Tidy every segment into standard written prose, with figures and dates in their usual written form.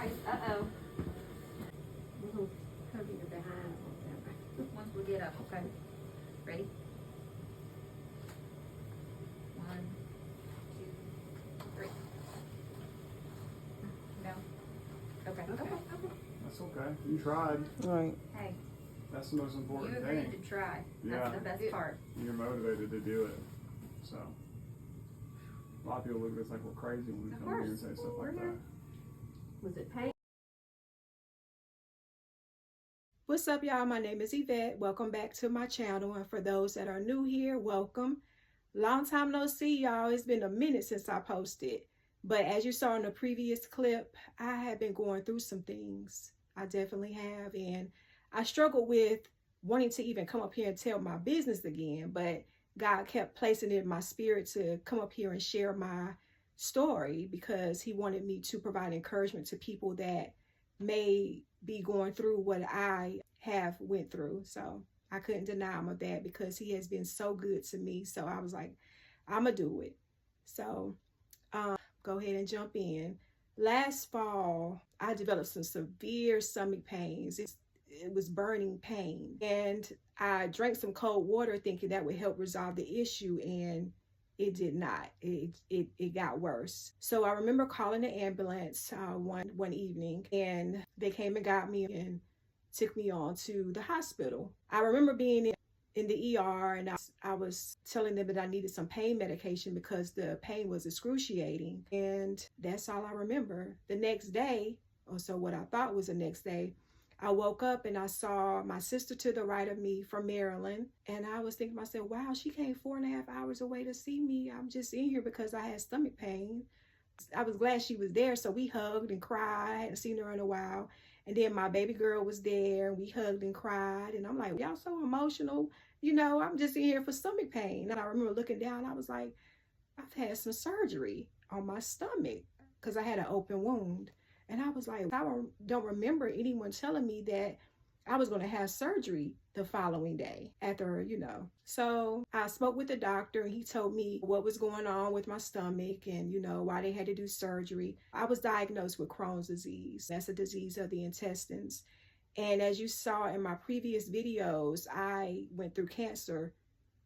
twice. Uh-oh. We'll cover your behind. Once we get up. Okay. Ready? 1, 2, 3. No? Okay. Okay. That's okay. You tried. Right. Hey, That's the most you important agreed thing. to try. Yeah. That's the best part. You're motivated to do it. So, a lot of people look at us like we're crazy when we Of come here and course. say stuff We're like here. that. Was it pain? What's up, y'all? My name is Yvette. Welcome back to my channel. And for those that are new here, welcome. Long time no see, y'all. It's been a minute since I posted. But as you saw in the previous clip, I have been going through some things. I definitely have. And I struggled with wanting to even come up here and tell my business again. But God kept placing it in my spirit to come up here and share my story because he wanted me to provide encouragement to people that may be going through what I have went through. So I couldn't deny him of that because he has been so good to me. So I was like, I'm gonna do it. So go ahead and jump in. Last fall, I developed some severe stomach pains. It was burning pain. And I drank some cold water thinking that would help resolve the issue, and it did not. It got worse. So I remember calling the ambulance one evening, and they came and got me and took me on to the hospital. I remember being in the ER, and I was telling them that I needed some pain medication because the pain was excruciating. And that's all I remember. The next day, or so what I thought was the next day, I woke up and I saw my sister to the right of me from Maryland. And I was thinking to myself, wow, she came 4.5 hours away to see me. I'm just in here because I had stomach pain. I was glad she was there. So we hugged and cried. I hadn't seen her in a while. And then my baby girl was there, and we hugged and cried. And I'm like, y'all so emotional. You know, I'm just in here for stomach pain. And I remember looking down, I was like, I've had some surgery on my stomach because I had an open wound. And I was like, I don't remember anyone telling me that I was going to have surgery the following day after, you know. So I spoke with the doctor, and he told me what was going on with my stomach and, you know, why they had to do surgery. I was diagnosed with Crohn's disease. That's a disease of the intestines. And as you saw in my previous videos, I went through cancer,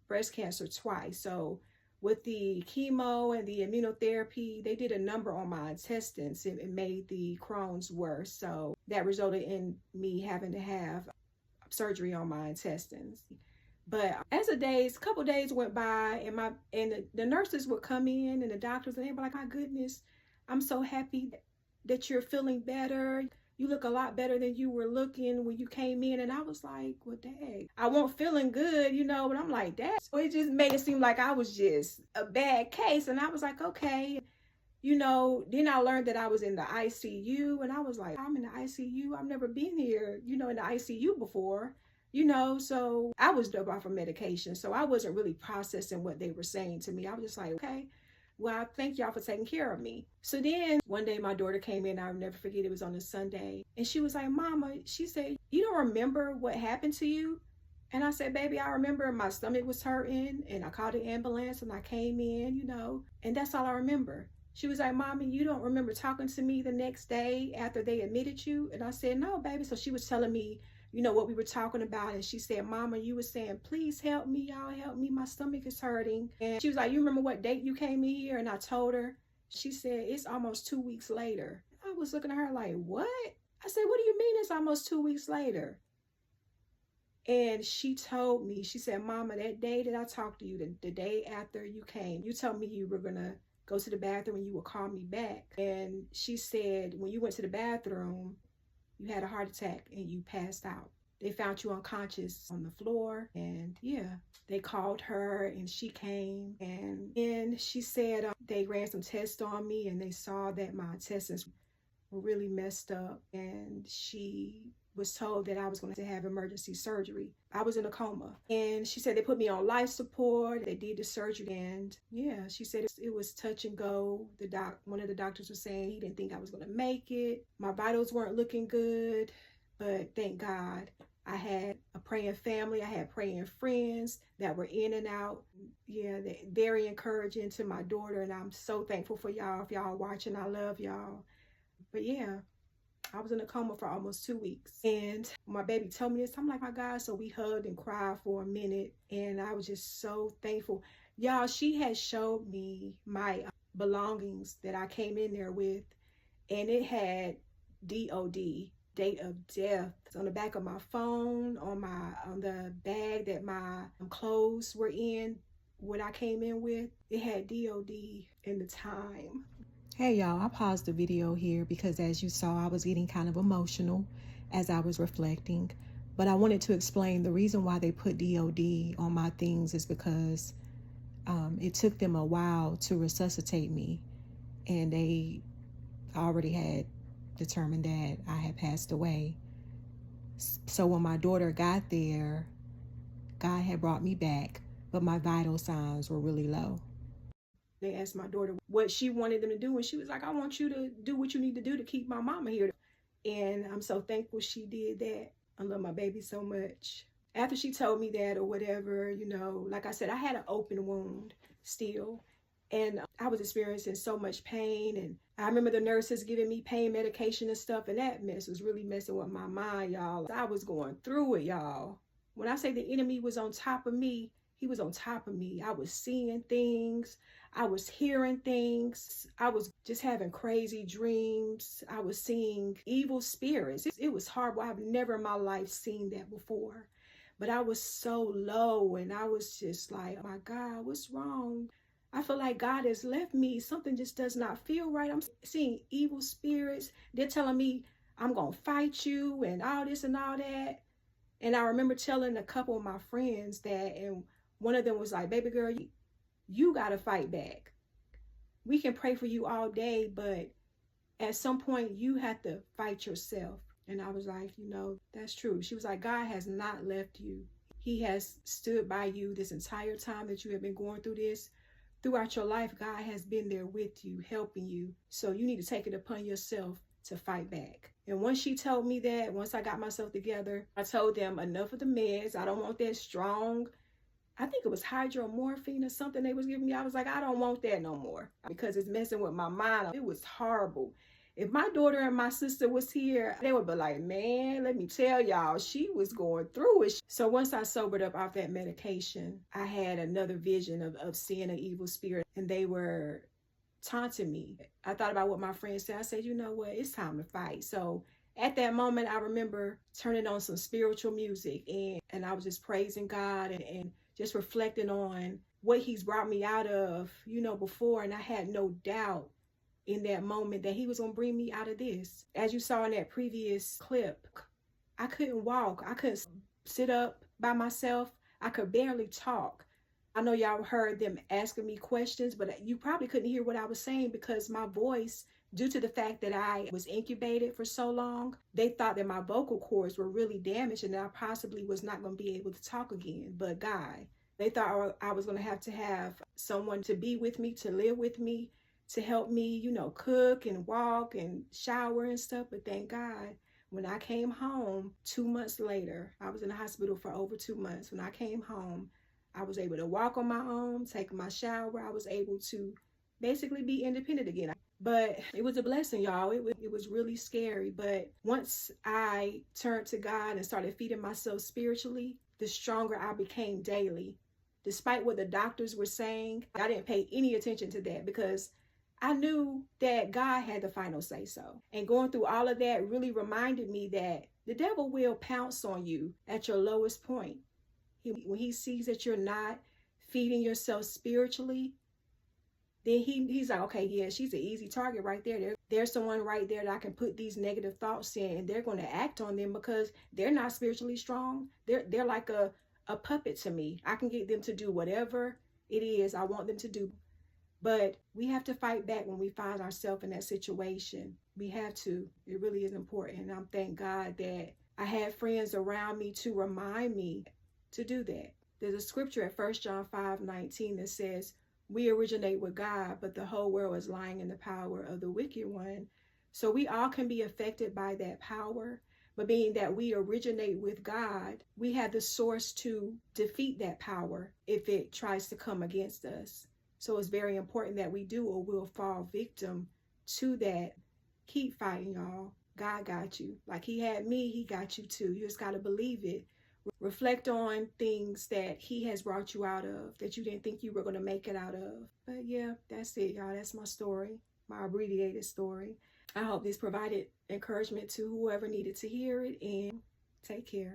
breast cancer twice. So with the chemo and the immunotherapy, they did a number on my intestines. It made the Crohn's worse. So that resulted in me having to have surgery on my intestines. But as a couple days went by, and the nurses would come in, and the doctors, and they'd be like, my goodness, I'm so happy that you're feeling better. You look a lot better than you were looking when you came in. And I was like, well, dang, I wasn't feeling good, you know, but I'm like, that. So it just made it seem like I was just a bad case. And I was like, okay, you know, then I learned that I was in the ICU, and I was like, I'm in the ICU. I've never been here, you know, in the ICU before, you know, so I was dope off of medication. So I wasn't really processing what they were saying to me. I was just like, okay, well, thank y'all for taking care of me. So then one day my daughter came in, I'll never forget, it was on a Sunday. And she was like, Mama, she said, you don't remember what happened to you? And I said, baby, I remember my stomach was hurting, and I called the ambulance, and I came in, you know, and that's all I remember. She was like, Mommy, you don't remember talking to me the next day after they admitted you? And I said, no, baby. So she was telling me, you know, what we were talking about. And she said, Mama, you were saying, please help me, y'all help me. My stomach is hurting. And she was like, you remember what date you came in here? And I told her. She said, it's almost 2 weeks later. I was looking at her like, what? I said, what do you mean it's almost 2 weeks later? And she told me, she said, Mama, that day that I talked to you, the day after you came, you told me you were going to go to the bathroom and you would call me back. And she said, when you went to the bathroom, you had a heart attack and you passed out. They found you unconscious on the floor. And yeah, they called her and she came. And then she said they ran some tests on me, and they saw that my intestines were really messed up. And she was told that I was going to have emergency surgery. I was in a coma. And she said they put me on life support. They did the surgery. And yeah, she said it was touch and go. One of the doctors was saying he didn't think I was going to make it. My vitals weren't looking good. But thank God I had a praying family. I had praying friends that were in and out. Yeah, they're very encouraging to my daughter. And I'm so thankful for y'all. If y'all are watching, I love y'all. But yeah, I was in a coma for almost 2 weeks. And my baby told me this, I'm like, my God. So we hugged and cried for a minute. And I was just so thankful. Y'all, she had showed me my belongings that I came in there with. And it had DOD, date of death, on the back of my phone, on the bag that my clothes were in, what I came in with. It had DOD in the time. Hey y'all, I paused the video here because as you saw, I was getting kind of emotional as I was reflecting. But I wanted to explain the reason why they put DOD on my things is because it took them a while to resuscitate me. And they already had determined that I had passed away. So when my daughter got there, God had brought me back, but my vital signs were really low. They asked my daughter what she wanted them to do, and she was like, I want you to do what you need to do to keep my mama here. And I'm so thankful she did that. I love my baby so much. After she told me that or whatever, you know, like I said, I had an open wound still. And I was experiencing so much pain. And I remember the nurses giving me pain medication and stuff. And that mess was really messing with my mind, y'all. I was going through it, y'all. When I say the enemy was on top of me, he was on top of me. I was seeing things. I was hearing things. I was just having crazy dreams. I was seeing evil spirits. It was horrible. I've never in my life seen that before. But I was so low and I was just like, oh my God, what's wrong? I feel like God has left me. Something just does not feel right. I'm seeing evil spirits. They're telling me I'm going to fight you and all this and all that. And I remember telling a couple of my friends that, and one of them was like, baby girl, you got to fight back. We can pray for you all day, but at some point you have to fight yourself. And I was like, you know, that's true. She was like, God has not left you. He has stood by you this entire time that you have been going through this. Throughout your life, God has been there with you, helping you. So you need to take it upon yourself to fight back. And once she told me that, once I got myself together, I told them enough of the meds. I don't want that strong, I think it was hydromorphine or something they was giving me. I was like, I don't want that no more because it's messing with my mind. It was horrible. If my daughter and my sister was here, they would be like, man, let me tell y'all, she was going through it. So once I sobered up off that medication, I had another vision of seeing an evil spirit, and they were taunting me. I thought about what my friends said. I said, you know what, it's time to fight. So at that moment, I remember turning on some spiritual music, and I was just praising God and just reflecting on what he's brought me out of, you know, before. And I had no doubt in that moment that he was going to bring me out of this. As you saw in that previous clip, I couldn't walk. I couldn't sit up by myself. I could barely talk. I know y'all heard them asking me questions, but you probably couldn't hear what I was saying because my voice, due to the fact that I was incubated for so long, they thought that my vocal cords were really damaged and that I possibly was not going to be able to talk again. But God, they thought I was going to have someone to be with me, to live with me, to help me, you know, cook and walk and shower and stuff. But thank God, when I came home 2 months later, I was in the hospital for over 2 months. When I came home, I was able to walk on my own, take my shower. I was able to basically be independent again. But it was a blessing, y'all. It was really scary. But once I turned to God and started feeding myself spiritually, the stronger I became daily. Despite what the doctors were saying, I didn't pay any attention to that because I knew that God had the final say so. And going through all of that really reminded me that the devil will pounce on you at your lowest point. When he sees that you're not feeding yourself spiritually, then he's like, okay, yeah, she's an easy target right there. There's someone right there that I can put these negative thoughts in, and they're going to act on them because they're not spiritually strong. They're like a puppet to me. I can get them to do whatever it is I want them to do. But we have to fight back when we find ourselves in that situation. We have to. It really is important. And I'm thank God that I had friends around me to remind me to do that. There's a scripture at 1 John 5:19 that says, we originate with God, but the whole world is lying in the power of the wicked one. So we all can be affected by that power. But being that we originate with God, we have the source to defeat that power if it tries to come against us. So it's very important that we do, or we'll fall victim to that. Keep fighting, y'all. God got you. Like he had me, he got you too. You just got to believe it. Reflect on things that he has brought you out of that you didn't think you were going to make it out of. But yeah, that's it, y'all. That's my story, my abbreviated story. I hope this provided encouragement to whoever needed to hear it, and take care.